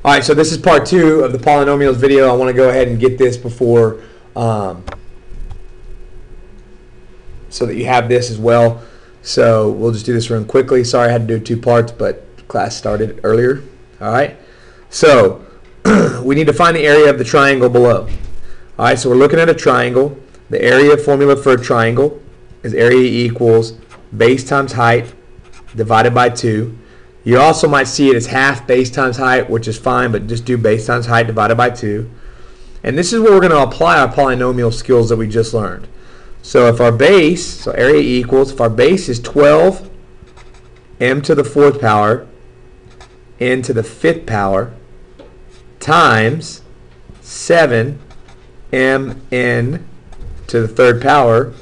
All right, so this is part 2 of the polynomials video. I want to go ahead and get this before, so that you have this as well. So we'll just do this real quickly. Sorry I had to do 2 parts, but class started earlier. All right, so we need to find the area of the triangle below. All right, so we're looking at a triangle. The area formula for a triangle is area equals base times height divided by 2. You also might see it as half base times height, which is fine, but just do base times height divided by 2. And this is where we're going to apply our polynomial skills that we just learned. So if our base, so area equals, if our base is 12 m to the 4th power n to the 5th power times 7 mn to the 3rd power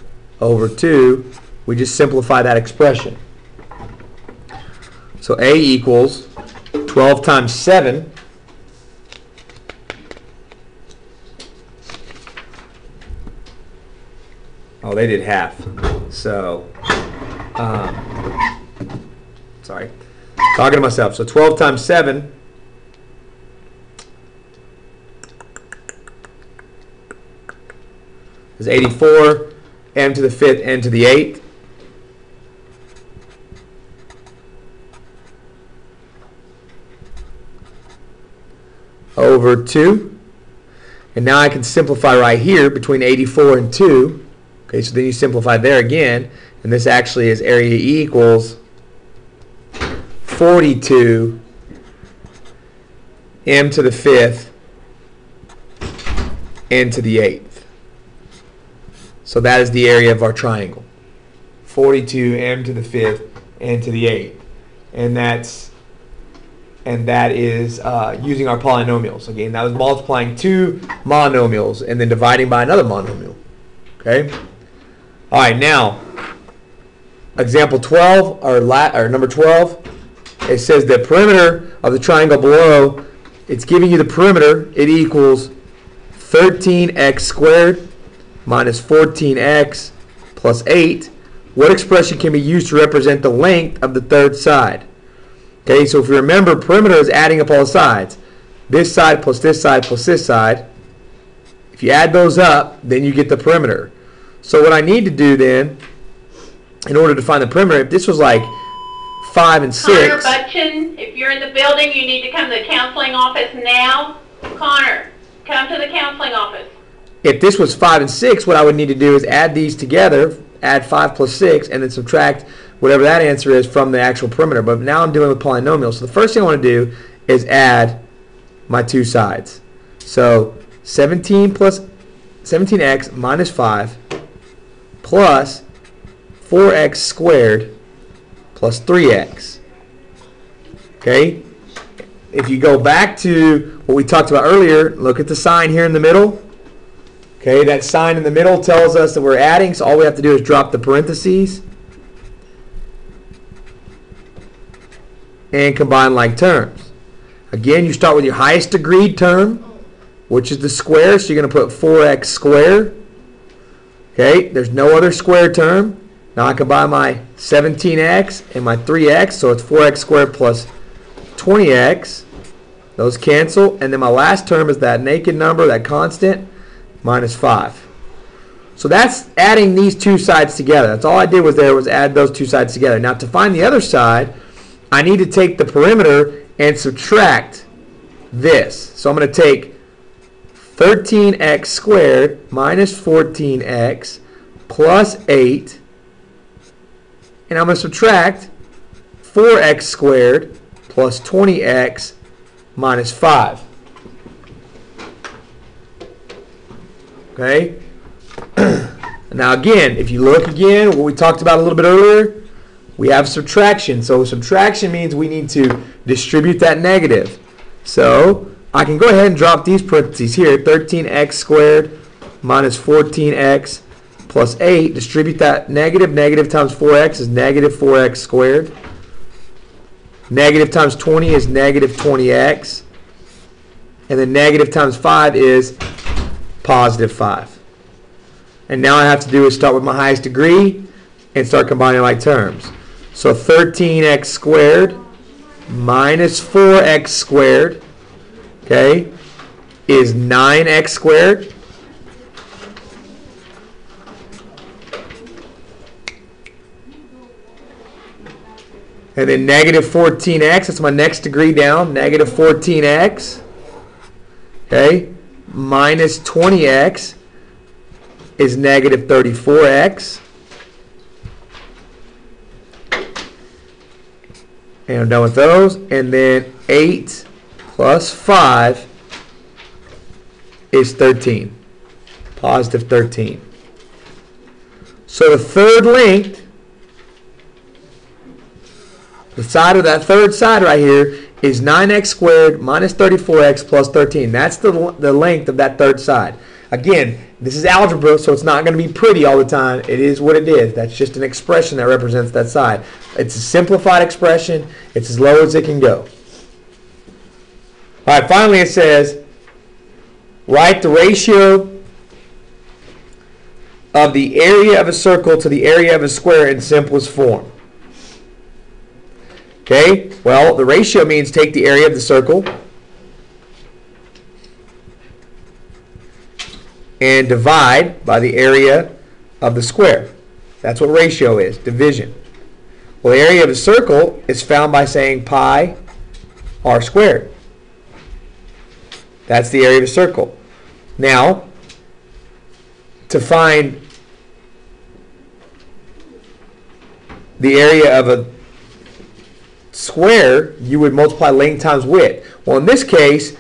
over 2, we just simplify that expression. So A equals 12 times 7 oh, they did half. So, sorry, talking to myself. So 12 times 7 is 84, m to the 5th, n to the 8th. Over 2. And now I can simplify right here between 84 and 2. Okay, so then you simplify there again, and this actually is area equals 42 m to the 5th n to the 8th. So that is the area of our triangle. 42 m to the 5th n to the 8th. And that is using our polynomials. Again, that was multiplying 2 monomials and then dividing by another monomial. Okay? All right, now, example 12, or number 12, it says the perimeter of the triangle below, it's giving you the perimeter. It equals 13x squared minus 14x plus 8. What expression can be used to represent the length of the third side? Okay, so if you remember, perimeter is adding up all the sides. This side plus this side plus this side. If you add those up, then you get the perimeter. So what I need to do then, in order to find the perimeter, if this was like 5 and 6. Connor Butchin, if you're in the building, you need to come to the counseling office now. Connor, come to the counseling office. If this was 5 and 6, what I would need to do is add these together, add 5 plus 6, and then subtract whatever that answer is from the actual perimeter. But now I'm dealing with polynomials. So the first thing I want to do is add my 2 sides. So 17x minus 5 plus 4x squared plus 3x. Okay? If you go back to what we talked about earlier, look at the sign here in the middle. Okay, that sign in the middle tells us that we're adding, so all we have to do is drop the parentheses and combine like terms. Again, you start with your highest degree term, which is the square, so you're going to put 4x squared. Okay, there's no other square term. Now I combine my 17x and my 3x, so it's 4x squared plus 20x. Those cancel, and then my last term is that naked number, that constant, minus 5. So that's adding these 2 sides together. That's all I did was add those 2 sides together. Now to find the other side, I need to take the perimeter and subtract this. So I'm going to take 13x squared minus 14x plus 8, and I'm going to subtract 4x squared plus 20x minus 5. Okay? Now again, if you look again, what we talked about a little bit earlier, we have subtraction. So subtraction means we need to distribute that negative. So I can go ahead and drop these parentheses here. 13x squared minus 14x plus 8. Distribute that negative. Negative times 4x is negative 4x squared. Negative times 20 is negative 20x. And then negative times 5 is positive 5. And now I have to do is start with my highest degree and start combining like terms. So 13x squared minus 4x squared okay, is 9x squared. And then negative 14x, that's my next degree down, negative 14x, okay, minus 20x is negative 34x. And I'm done with those. And then 8 plus 5 is 13, positive 13. So the third length, the side of that third side right here is 9x squared minus 34x plus 13. That's the length of that third side. Again, this is algebra, so it's not going to be pretty all the time. It is what it is. That's just an expression that represents that side. It's a simplified expression. It's as low as it can go. All right, finally it says, write the ratio of the area of a circle to the area of a square in simplest form. Okay, well, the ratio means take the area of the circle and divide by the area of the square. That's what ratio is, division. Well, the area of a circle is found by saying pi r squared. That's the area of a circle. Now, to find the area of a square, you would multiply length times width. Well, in this case,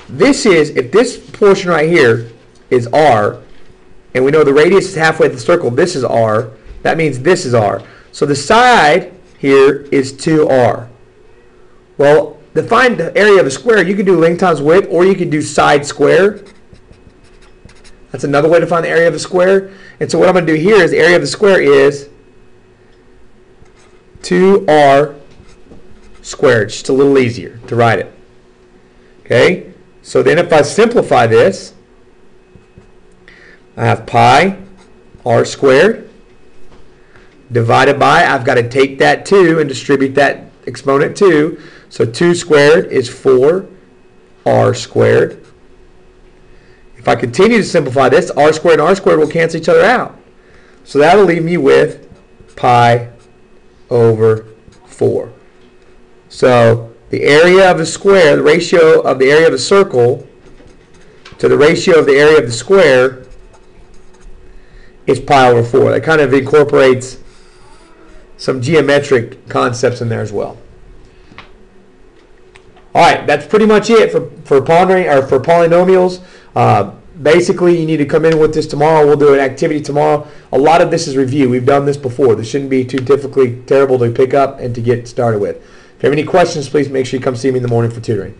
this is, if this portion right here is r, and we know the radius is halfway of the circle, this is r, that means this is r. So the side here is 2r. Well, to find the area of a square, you can do length times width, or you can do side square. That's another way to find the area of a square. And so what I'm going to do here is the area of the square is 2r squared. Just a little easier to write it. Okay? So then if I simplify this, I have pi r squared divided by, I've got to take that 2 and distribute that exponent 2. So 2 squared is 4r squared. If I continue to simplify this, r squared and r squared will cancel each other out. So that'll leave me with pi over 4. So the area of a square, the ratio of the area of a circle to the ratio of the area of the square is pi over 4. That kind of incorporates some geometric concepts in there as well. All right, that's pretty much it for pondering, or for polynomials. Basically, you need to come in with this tomorrow. We'll do an activity tomorrow. A lot of this is review. We've done this before. This shouldn't be too terrible to pick up and to get started with. If you have any questions, please make sure you come see me in the morning for tutoring.